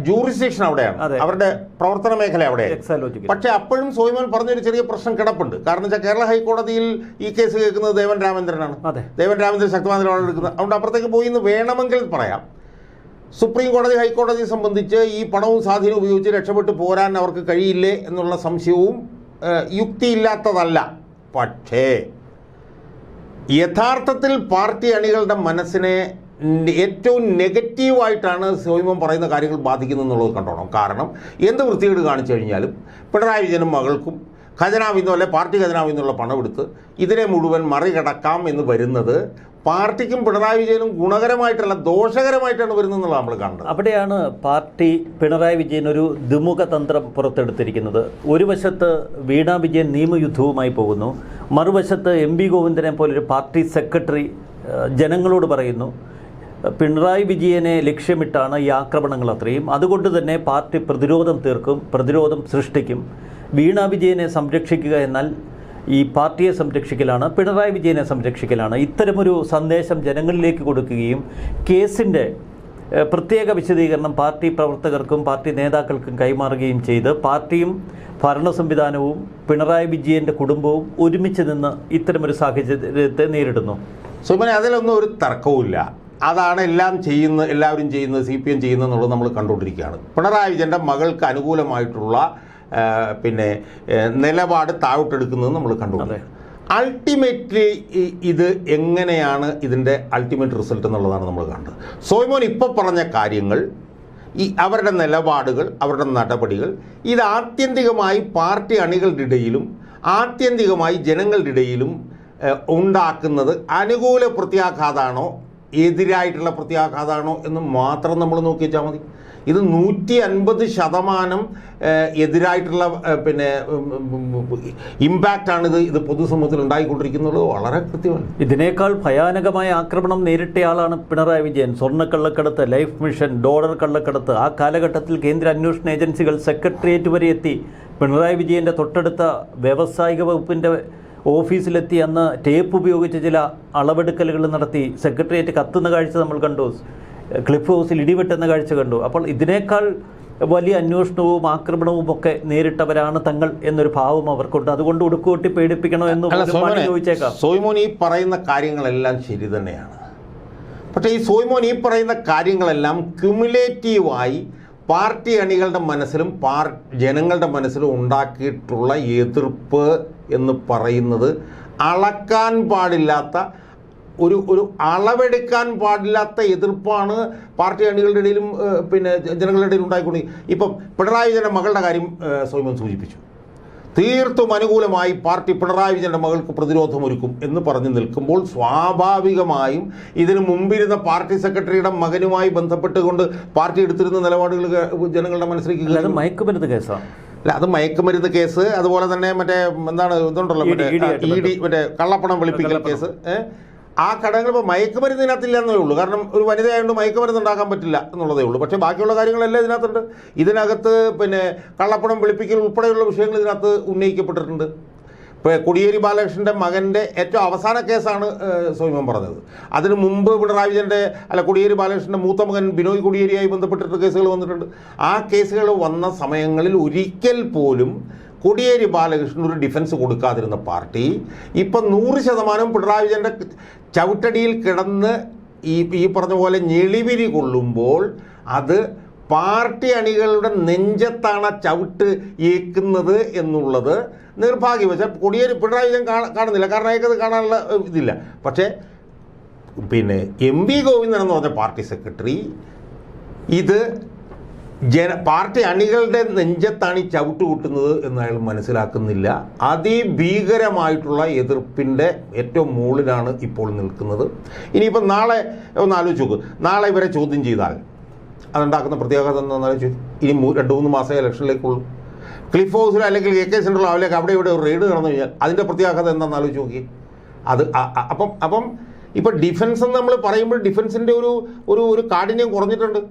ജൂറിസ്ഡിക്ഷൻ അവിടെയാണ്, അവരുടെ പ്രവർത്തന മേഖല അവിടെയാണ്. പക്ഷേ അപ്പോഴും സോയ്മോൻ പറഞ്ഞൊരു ചെറിയ പ്രശ്നം കിടപ്പുണ്ട്. കാരണം വെച്ചാൽ കേരള ഹൈക്കോടതിയിൽ ഈ കേസ് കേൾക്കുന്നത് ദേവൻ രാമേന്ദ്രനാണ്. ദേവൻ രാമേന്ദ്രൻ ശക്തമായ നിലപാടെടുക്കുന്നത്. അതുകൊണ്ട് അപ്പുറത്തേക്ക് പോയി എന്ന് വേണമെങ്കിൽ പറയാം. സുപ്രീം കോടതി ഹൈക്കോടതിയെ സംബന്ധിച്ച് ഈ പണവും സ്വാധീനവും ഉപയോഗിച്ച് രക്ഷപ്പെട്ടു പോരാൻ അവർക്ക് കഴിയില്ലേ എന്നുള്ള സംശയവും യുക്തിയില്ലാത്തതല്ല. പക്ഷേ യഥാർത്ഥത്തിൽ പാർട്ടി അണികളുടെ മനസ്സിനെ ഏറ്റവും നെഗറ്റീവായിട്ടാണ് സോയ്മോൻ പറയുന്ന കാര്യങ്ങൾ ബാധിക്കുന്നത് എന്നുള്ളത് കണ്ടോണം. കാരണം എന്ത് വൃത്തികേട് കാണിച്ചു കഴിഞ്ഞാലും പിണറായി വിജയനും മകൾക്കും ഖജനാവിൽ നിന്നോ അല്ലെ പാർട്ടി ഖജനാവിൽ നിന്നുള്ള പണമെടുത്ത് ഇതിനെ മുഴുവൻ മറികടക്കാം എന്ന് വരുന്നത് പാർട്ടിക്കും പിണറായി വിജയനും ഗുണകരമായിട്ടല്ല ദോഷകരമായിട്ടാണ് വരുന്നതെന്നുള്ള നമ്മൾ കാണുന്നത്. അവിടെയാണ് പാർട്ടി പിണറായി വിജയൻ ഒരു ദ്വിമുഖ തന്ത്രം പുറത്തെടുത്തിരിക്കുന്നത്. ഒരു വശത്ത് വീണ വിജയൻ നിയമയുദ്ധവുമായി പോകുന്നു, മറുവശത്ത് MP ഗോവിന്ദനെ പോലൊരു പാർട്ടി സെക്രട്ടറി ജനങ്ങളോട് പറയുന്നു പിണറായി വിജയനെ ലക്ഷ്യമിട്ടാണ് ഈ ആക്രമണങ്ങൾ അത്രയും, അതുകൊണ്ട് തന്നെ പാർട്ടി പ്രതിരോധം തീർക്കും, പ്രതിരോധം സൃഷ്ടിക്കും. വീണ വിജയനെ സംരക്ഷിക്കുക എന്നാൽ ഈ പാർട്ടിയെ സംരക്ഷിക്കലാണ്, പിണറായി വിജയനെ സംരക്ഷിക്കലാണ്. ഇത്തരമൊരു സന്ദേശം ജനങ്ങളിലേക്ക് കൊടുക്കുകയും കേസിൻ്റെ പ്രത്യേക വിശദീകരണം പാർട്ടി പ്രവർത്തകർക്കും പാർട്ടി നേതാക്കൾക്കും കൈമാറുകയും ചെയ്ത് പാർട്ടിയും ഭരണ സംവിധാനവും പിണറായി വിജയൻ്റെ കുടുംബവും ഒരുമിച്ച് നിന്ന് ഇത്തരമൊരു സാഹചര്യത്തെ നേരിടുന്നു. സുമനെ, അതിലൊന്നും ഒരു തർക്കവുമില്ല. അതാണ് എല്ലാവരും ചെയ്യുന്നത്, CPM ചെയ്യുന്നത് എന്നുള്ളത് നമ്മൾ കണ്ടുകൊണ്ടിരിക്കുകയാണ്. പിണറായി വിജയൻ്റെ മകൾക്ക് അനുകൂലമായിട്ടുള്ള നിലപാട് താഴോട്ടെടുക്കുന്നത് നമ്മൾ കണ്ടുകൊണ്ടിരിക്കുകയാണ്. അൾട്ടിമേറ്റ്ലി ഇത് എങ്ങനെയാണ് ഇതിൻ്റെ അൾട്ടിമേറ്റ് റിസൾട്ട് എന്നുള്ളതാണ് നമ്മൾ കണ്ടത്. സോയ്മോൻ ഇപ്പോൾ പറഞ്ഞ കാര്യങ്ങൾ, അവരുടെ നിലപാടുകൾ, അവരുടെ നടപടികൾ, ഇത് ആത്യന്തികമായി പാർട്ടി അണികളുടെ ഇടയിലും ആത്യന്തികമായി ജനങ്ങളുടെ ഇടയിലും ഉണ്ടാക്കുന്നത് അനുകൂല പ്രത്യാഘാതമാണോ എതിരായിട്ടുള്ള പ്രത്യാഘാതമാണോ എന്ന് മാത്രം നമ്മൾ നോക്കി വെച്ചാൽ മതി. ഇത് 150% എതിരായിട്ടുള്ള ഇമ്പാക്റ്റാണ് ഇത് പൊതുസമൂഹത്തിൽ ഉണ്ടായിക്കൊണ്ടിരിക്കുന്നത്. വളരെ കൃത്യമാണ്. ഇതിനേക്കാൾ ഭയാനകമായ ആക്രമണം നേരിട്ടയാളാണ് പിണറായി വിജയൻ. സ്വർണ്ണക്കള്ളക്കടത്ത്, ലൈഫ് മിഷൻ, ഡോളർ കള്ളക്കടത്ത്, ആ കാലഘട്ടത്തിൽ കേന്ദ്ര അന്വേഷണ ഏജൻസികൾ സെക്രട്ടേറിയറ്റ് വരെ എത്തി. പിണറായി വിജയൻ്റെ തൊട്ടടുത്ത വ്യവസായിക വകുപ്പിൻ്റെ ഓഫീസിലെത്തി അന്ന് ടേപ്പ് ഉപയോഗിച്ച് ചില അളവെടുക്കലുകൾ നടത്തി. സെക്രട്ടേറിയറ്റ് കത്തുന്ന കാഴ്ച നമ്മൾ കണ്ടു, ക്ലിഫ് ഹൗസിൽ ഇടിവെട്ടുന്ന കാഴ്ച കണ്ടു. അപ്പോൾ ഇതിനേക്കാൾ വലിയ അന്വേഷണവും ആക്രമണവും ഒക്കെ നേരിട്ടവരാണ് തങ്ങൾ എന്നൊരു ഭാവം അവർക്കുണ്ട്. അതുകൊണ്ട് ഉടുക്കുകൊട്ടി പേടിപ്പിക്കണോ എന്ന് ചോദിച്ചേക്കാം. സോയ്മോൻ ഈ പറയുന്ന കാര്യങ്ങളെല്ലാം ശരി തന്നെയാണ്. പക്ഷേ ഈ സോയ്മോൻ ഈ പറയുന്ന കാര്യങ്ങളെല്ലാം ക്യുമുലേറ്റീവായി പാർട്ടി അണികളുടെ മനസ്സിലും ജനങ്ങളുടെ മനസ്സിലും ഉണ്ടാക്കിയിട്ടുള്ള എതിർപ്പ് എന്ന് പറയുന്നത് അളക്കാൻ പാടില്ലാത്ത ഒരു അളവെടുക്കാൻ പാടില്ലാത്ത എതിർപ്പാണ് പാർട്ടി അണികളുടെ ഇടയിലും പിന്നെ ജനങ്ങളുടെ ഇടയിലും ഉണ്ടായിക്കൊണ്ടിരിക്കുന്നത്. ഇപ്പം പിണറായി വിജയൻ്റെ മകളുടെ കാര്യം സൗമ്യൻ സൂചിപ്പിച്ചു. തീർത്തും അനുകൂലമായി പാർട്ടി പിണറായി വിജയൻ്റെ മകൾക്ക് പ്രതിരോധമൊരുക്കും എന്ന് പറഞ്ഞു നിൽക്കുമ്പോൾ സ്വാഭാവികമായും ഇതിനു മുമ്പിരുന്ന പാർട്ടി സെക്രട്ടറിയുടെ മകനുമായി ബന്ധപ്പെട്ടുകൊണ്ട് പാർട്ടി എടുത്തിരുന്ന നിലപാടുകൾ ജനങ്ങളുടെ മനസ്സിലേക്ക് മയക്കുമരുന്ന് കേസാണ്. അല്ല, അത് മയക്കുമരുന്ന് കേസ്, അതുപോലെ തന്നെ മറ്റേ എന്താണ് ഇതുണ്ടല്ലോ മറ്റേ കള്ളപ്പണം വെളുപ്പിക്കൽ കേസ്, ആ ഘടകങ്ങൾ ഇപ്പോൾ മയക്കുമരുന്നിനകത്തില്ല എന്നേ ഉള്ളൂ. കാരണം ഒരു വനിതയായതുകൊണ്ട് മയക്കുമരുന്ന് ഉണ്ടാക്കാൻ പറ്റില്ല എന്നുള്ളതേ ഉള്ളൂ. പക്ഷേ ബാക്കിയുള്ള കാര്യങ്ങളെല്ലാം ഇതിനകത്തുണ്ട്. ഇതിനകത്ത് പിന്നെ കള്ളപ്പണം വെളുപ്പിക്കൽ ഉൾപ്പെടെയുള്ള വിഷയങ്ങൾ ഇതിനകത്ത് ഉന്നയിക്കപ്പെട്ടിട്ടുണ്ട്. ഇപ്പോൾ കോടിയേരി ബാലകൃഷ്ണൻ്റെ മകൻ്റെ ഏറ്റവും അവസാന കേസാണ് സൗമ്യൻ പറഞ്ഞത്. അതിന് മുമ്പ് പിണറായി വിജയൻ്റെ കോടിയേരി ബാലകൃഷ്ണൻ്റെ മൂത്ത മകൻ ബിനോയ് കോടിയേരിയായി ബന്ധപ്പെട്ടിട്ട് കേസുകൾ വന്നിട്ടുണ്ട്. ആ കേസുകൾ വന്ന സമയങ്ങളിൽ ഒരിക്കൽ പോലും കോടിയേരി ബാലകൃഷ്ണൻ ഒരു ഡിഫൻസ് കൊടുക്കാതിരുന്ന പാർട്ടി ഇപ്പം 100% പിണറായി വിജയൻ്റെ ചവിട്ടടിയിൽ കിടന്ന് ഈ പറഞ്ഞ പോലെ ഞെളിവിരി കൊള്ളുമ്പോൾ അത് പാർട്ടി അണികളുടെ നെഞ്ചത്താണ് ചവിട്ട് ഏക്കുന്നത് എന്നുള്ളത് നിർഭാഗ്യവശാൽ കോടിയേരി പിണറായി വിജയൻ കാണുന്നില്ല. കാരണം അയാൾക്കത് കാണാനുള്ള ഇതില്ല. പക്ഷേ പിന്നെ MP ഗോവിന്ദൻ എന്ന് പറഞ്ഞ പാർട്ടി സെക്രട്ടറി ഇത് പാർട്ടി അണികളുടെ നെഞ്ചത്താണ് ഈ ചവിട്ട് കൂട്ടുന്നത് എന്ന് അയാൾ മനസ്സിലാക്കുന്നില്ല. അതിഭീകരമായിട്ടുള്ള എതിർപ്പിൻ്റെ ഏറ്റവും മുകളിലാണ് ഇപ്പോൾ നിൽക്കുന്നത്. ഇനിയിപ്പോൾ നാളെ ഒന്ന് ആലോചിച്ച് നോക്ക്, നാളെ ഇവരെ ചോദ്യം ചെയ്താൽ അതുണ്ടാക്കുന്ന പ്രത്യാഘാതം എന്താണെന്ന് ആലോചിച്ചു. ഇനി 2-3 മാസമേ ഇലക്ഷനിലേക്കുള്ളൂ. ക്ലിഫ് ഹൗസിലോ അല്ലെങ്കിൽ AK സെൻറ്ററിലോ അവലേക്ക് അവിടെ ഇവിടെ ഒരു റെയ്ഡ് നടന്നു കഴിഞ്ഞാൽ അതിൻ്റെ പ്രത്യാഘാതം എന്താണെന്ന് ആലോചിച്ച് നോക്കി. അത് അപ്പം ഇപ്പോൾ ഡിഫൻസ് എന്ന് നമ്മൾ പറയുമ്പോൾ ഡിഫൻസിൻ്റെ ഒരു കാഠിന്യം കുറഞ്ഞിട്ടുണ്ട്.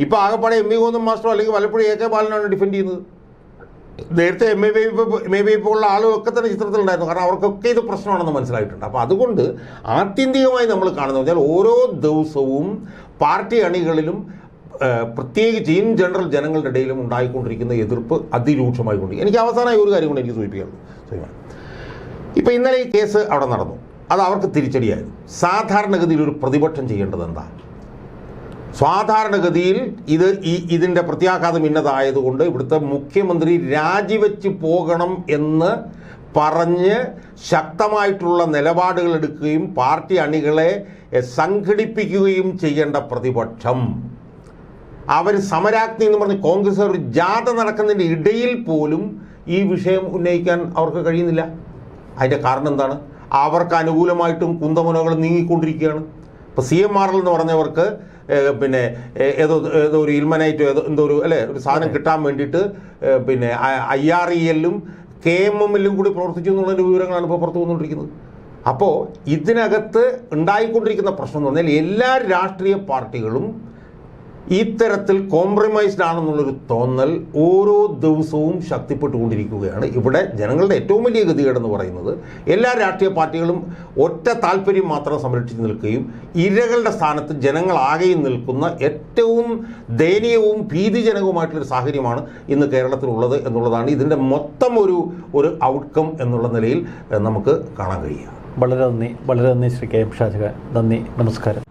ഇപ്പോൾ ആകെപ്പാടെ MP ഗോവിന്ദൻ മാസ്റ്ററോ അല്ലെങ്കിൽ വല്ലപ്പോഴും AK ബാലനാണ് ഡിഫെൻഡ് ചെയ്യുന്നത്. നേരത്തെ MAB ഇപ്പോൾ ഉള്ള ആളുകളൊക്കെ തന്നെ ചിത്രത്തിലുണ്ടായിരുന്നു. കാരണം അവർക്കൊക്കെ ഇത് പ്രശ്നമാണെന്ന് മനസ്സിലായിട്ടുണ്ട്. അപ്പോൾ അതുകൊണ്ട് ആത്യന്തികമായി നമ്മൾ കാണുന്നത് വെച്ചാൽ ഓരോ ദിവസവും പാർട്ടി അണികളിലും പ്രത്യേകിച്ച് ഇൻ ജനറൽ ജനങ്ങളുടെ ഇടയിലും ഉണ്ടായിക്കൊണ്ടിരിക്കുന്ന എതിർപ്പ് അതിരൂക്ഷമായിക്കൊണ്ടിരിക്കും. എനിക്ക് അവസാനമായി ഒരു കാര്യം കൊണ്ട് എനിക്ക് സൂചിപ്പിക്കാനുള്ളൂ. ഇപ്പോൾ ഇന്നലെ ഈ കേസ് അവിടെ നടന്നു, അത് അവർക്ക് തിരിച്ചടിയായിരുന്നു. സാധാരണഗതിയിൽ ഒരു പ്രതിപക്ഷം ചെയ്യേണ്ടത് എന്താ? സാധാരണഗതിയിൽ ഇതിൻ്റെ പ്രത്യാഘാതം ഇന്നതായതുകൊണ്ട് ഇവിടുത്തെ മുഖ്യമന്ത്രി രാജിവെച്ച് പോകണം എന്ന് പറഞ്ഞ് ശക്തമായിട്ടുള്ള നിലപാടുകൾ എടുക്കുകയും പാർട്ടി അണികളെ സംഘടിപ്പിക്കുകയും ചെയ്യേണ്ട പ്രതിപക്ഷം അവർ സമരാഗ്നി എന്ന് പറഞ്ഞ് കോൺഗ്രസ് ഒരു ജാഥ നടക്കുന്നതിൻ്റെ ഇടയിൽ പോലും ഈ വിഷയം ഉന്നയിക്കാൻ അവർക്ക് കഴിയുന്നില്ല. അതിൻ്റെ കാരണം എന്താണ്? അവർക്ക് അനുകൂലമായിട്ടും കുന്തമുനകൾ നീങ്ങിക്കൊണ്ടിരിക്കുകയാണ്. ഇപ്പോൾ CMRL എന്ന് പറഞ്ഞവർക്ക് പിന്നെ ഏതോ ഒരു ഇൽമനൈറ്റോ എന്തോ ഒരു സാധനം കിട്ടാൻ വേണ്ടിയിട്ട് പിന്നെ IREL-ഉം KMM-ലും കൂടി പ്രവർത്തിച്ചു എന്നുള്ളതിൻ്റെ വിവരങ്ങളാണ് ഇപ്പോൾ പുറത്തു വന്നുകൊണ്ടിരിക്കുന്നത്. അപ്പോൾ ഇതിനകത്ത് ഉണ്ടായിക്കൊണ്ടിരിക്കുന്ന പ്രശ്നം എന്ന് പറഞ്ഞാൽ എല്ലാ രാഷ്ട്രീയ പാർട്ടികളും ഇത്തരത്തിൽ കോംപ്രമൈസ്ഡ് ആണെന്നുള്ളൊരു തോന്നൽ ഓരോ ദിവസവും ശക്തിപ്പെട്ടുകൊണ്ടിരിക്കുകയാണ്. ഇവിടെ ജനങ്ങളുടെ ഏറ്റവും വലിയ ഗതികേടെന്ന് പറയുന്നത് എല്ലാ രാഷ്ട്രീയ പാർട്ടികളും ഒറ്റ താല്പര്യം മാത്രം സംരക്ഷിച്ച് നിൽക്കുകയും ഇരകളുടെ സ്ഥാനത്ത് ജനങ്ങളാകെയും നിൽക്കുന്ന ഏറ്റവും ദയനീയവും ഭീതിജനകവുമായിട്ടുള്ളൊരു സാഹചര്യമാണ് ഇന്ന് കേരളത്തിലുള്ളത് എന്നുള്ളതാണ് ഇതിൻ്റെ മൊത്തം ഒരു ഔട്ട്കം എന്നുള്ള നിലയിൽ നമുക്ക് കാണാൻ കഴിയുക. വളരെ നന്ദി ശ്രീ KM ഷാജഹാൻ. നന്ദി, നമസ്കാരം.